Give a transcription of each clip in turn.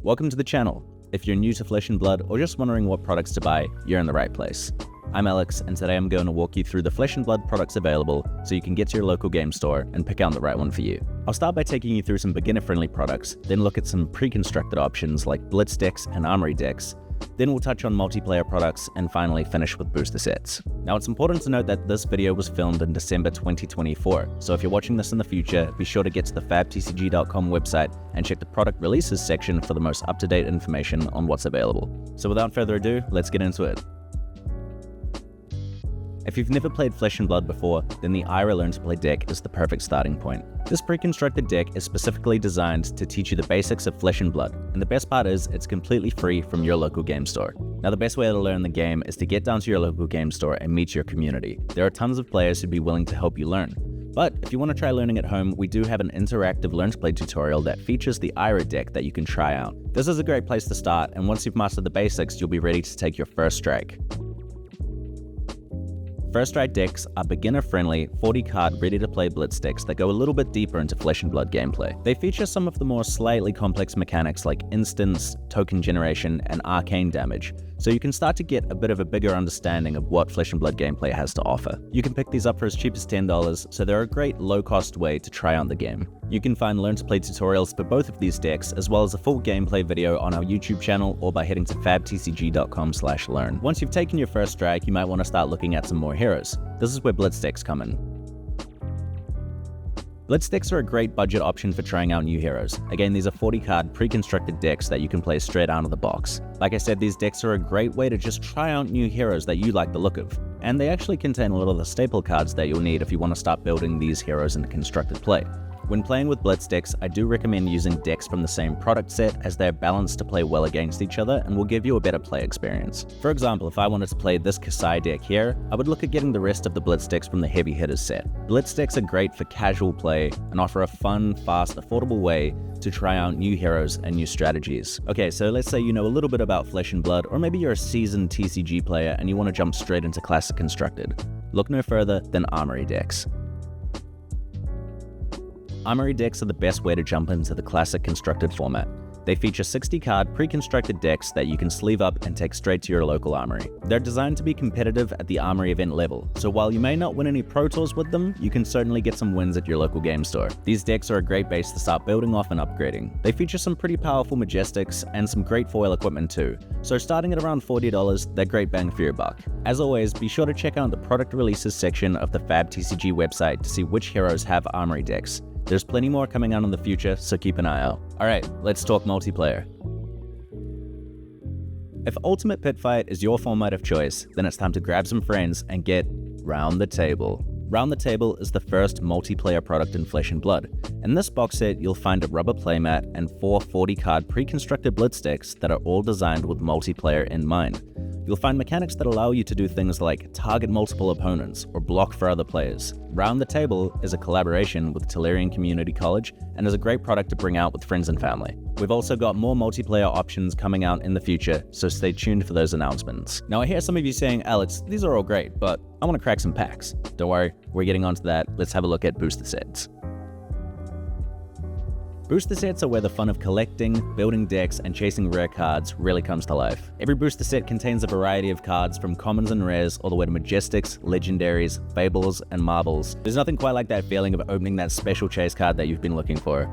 Welcome to the channel. If you're new to Flesh and Blood or just wondering what products to buy, you're in the right place. I'm Alex, and today I'm going to walk you through the Flesh and Blood products available so you can get to your local game store and pick out the right one for you. I'll start by taking you through some beginner-friendly products, then look at some pre-constructed options like Blitz Decks and Armory Decks. Then we'll touch on multiplayer products and finally finish with booster sets. Now it's important to note that this video was filmed in December 2024, so if you're watching this in the future, be sure to get to the fabtcg.com website and check the product releases section for the most up-to-date information on what's available. So without further ado, let's get into it. If you've never played Flesh and Blood before, then the IRA Learn to Play deck is the perfect starting point. This pre-constructed deck is specifically designed to teach you the basics of Flesh and Blood, and the best part is it's completely free from your local game store. Now the best way to learn the game is to get down to your local game store and meet your community. There are tons of players who'd be willing to help you learn. But if you want to try learning at home, we do have an interactive Learn to Play tutorial that features the IRA deck that you can try out. This is a great place to start, and once you've mastered the basics, you'll be ready to take your first strike. First Strike decks are beginner-friendly, 40-card, ready-to-play Blitz decks that go a little bit deeper into Flesh and Blood gameplay. They feature some of the more slightly complex mechanics like instance, token generation, and arcane damage, so you can start to get a bit of a bigger understanding of what Flesh and Blood gameplay has to offer. You can pick these up for as cheap as $10, so they're a great low-cost way to try out the game. You can find Learn to Play tutorials for both of these decks, as well as a full gameplay video on our YouTube channel or by heading to fabtcg.com/learn. Once you've taken your first strike, you might want to start looking at some more heroes. This is where Blitz Decks come in. Blitz Decks are a great budget option for trying out new heroes. Again, these are 40-card pre-constructed decks that you can play straight out of the box. Like I said, these decks are a great way to just try out new heroes that you like the look of. And they actually contain a lot of the staple cards that you'll need if you want to start building these heroes into constructed play. When playing with Blitz decks, I do recommend using decks from the same product set as they're balanced to play well against each other and will give you a better play experience. For example, if I wanted to play this Kasai deck here, I would look at getting the rest of the Blitz decks from the Heavy Hitters set. Blitz decks are great for casual play and offer a fun, fast, affordable way to try out new heroes and new strategies. Okay, so let's say you know a little bit about Flesh and Blood, or maybe you're a seasoned TCG player and you want to jump straight into Classic Constructed. Look no further than Armory Decks. Armory decks are the best way to jump into the Classic Constructed format. They feature 60-card pre-constructed decks that you can sleeve up and take straight to your local armory. They're designed to be competitive at the Armory event level, so while you may not win any Pro Tours with them, you can certainly get some wins at your local game store. These decks are a great base to start building off and upgrading. They feature some pretty powerful Majestics and some great foil equipment too, so starting at around $40, they're great bang for your buck. As always, be sure to check out the product releases section of the FabTCG website to see which heroes have Armory decks. There's plenty more coming out in the future, so keep an eye out. Alright, let's talk multiplayer. If Ultimate Pit Fight is your format of choice, then it's time to grab some friends and get Round the Table. Round the Table is the first multiplayer product in Flesh and Blood. In this box set, you'll find a rubber playmat and 4 40-card pre-constructed Blitz decks that are all designed with multiplayer in mind. You'll find mechanics that allow you to do things like target multiple opponents or block for other players. Round the Table is a collaboration with Tellurian Community College and is a great product to bring out with friends and family. We've also got more multiplayer options coming out in the future, so stay tuned for those announcements. Now I hear some of you saying, Alex, these are all great, but I want to crack some packs. Don't worry, we're getting onto that. Let's have a look at booster sets. Booster sets are where the fun of collecting, building decks, and chasing rare cards really comes to life. Every booster set contains a variety of cards from commons and rares all the way to Majestics, Legendaries, Fables, and Marbles. There's nothing quite like that feeling of opening that special chase card that you've been looking for.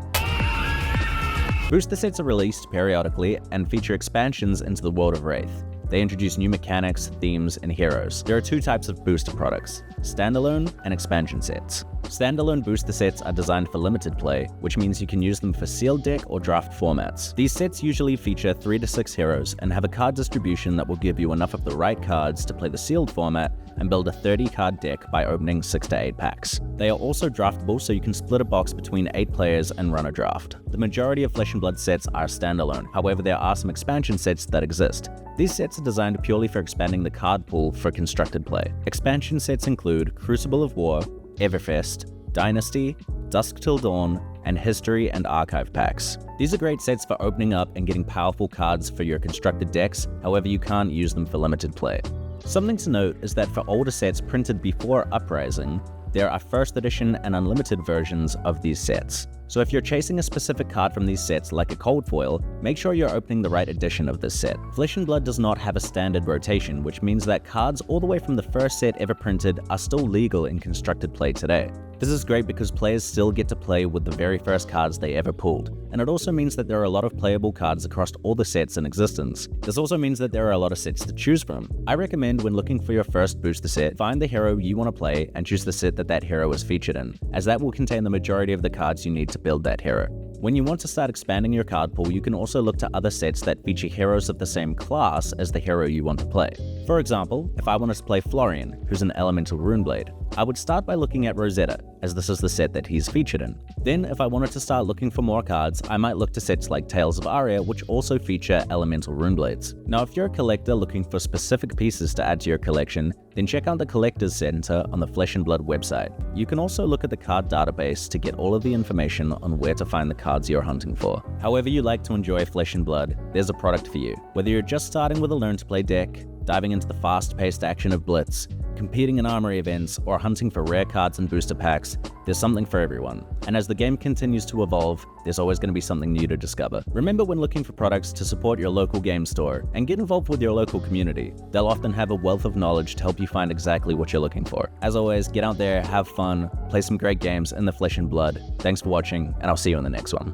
Booster sets are released periodically and feature expansions into the world of Wraith. They introduce new mechanics, themes, and heroes. There are 2 types of booster products: standalone and expansion sets. Standalone booster sets are designed for limited play, which means you can use them for sealed deck or draft formats. These sets usually feature 3 to 6 heroes and have a card distribution that will give you enough of the right cards to play the sealed format and build a 30-card deck by opening 6 to 8 packs. They are also draftable, so you can split a box between 8 players and run a draft. The majority of Flesh and Blood sets are standalone, however there are some expansion sets that exist. These sets are designed purely for expanding the card pool for constructed play. Expansion sets include Crucible of War, Everfest, Dynasty, Dusk Till Dawn, and History and Archive packs. These are great sets for opening up and getting powerful cards for your constructed decks, however you can't use them for limited play. Something to note is that for older sets printed before Uprising, there are first edition and unlimited versions of these sets. So if you're chasing a specific card from these sets like a cold foil, make sure you're opening the right edition of this set. Flesh and Blood does not have a standard rotation, which means that cards all the way from the first set ever printed are still legal in constructed play today. This is great because players still get to play with the very first cards they ever pulled, and it also means that there are a lot of playable cards across all the sets in existence. This also means that there are a lot of sets to choose from. I recommend when looking for your first booster set, find the hero you want to play and choose the set that hero is featured in, as that will contain the majority of the cards you need to build that hero. When you want to start expanding your card pool, you can also look to other sets that feature heroes of the same class as the hero you want to play. For example, if I wanted to play Florian, who's an elemental runeblade, I would start by looking at Rosetta, as this is the set that he's featured in. Then, if I wanted to start looking for more cards, I might look to sets like Tales of Aria, which also feature elemental runeblades. Now, if you're a collector looking for specific pieces to add to your collection, then check out the Collector's Center on the Flesh and Blood website. You can also look at the card database to get all of the information on where to find the cards you're hunting for. However you like to enjoy Flesh and Blood, there's a product for you. Whether you're just starting with a learn-to-play deck, diving into the fast-paced action of Blitz, competing in Armory events, or hunting for rare cards and booster packs, there's something for everyone. And as the game continues to evolve, there's always going to be something new to discover. Remember when looking for products to support your local game store, and get involved with your local community. They'll often have a wealth of knowledge to help you find exactly what you're looking for. As always, get out there, have fun, play some great games in the Flesh and Blood. Thanks for watching, and I'll see you in the next one.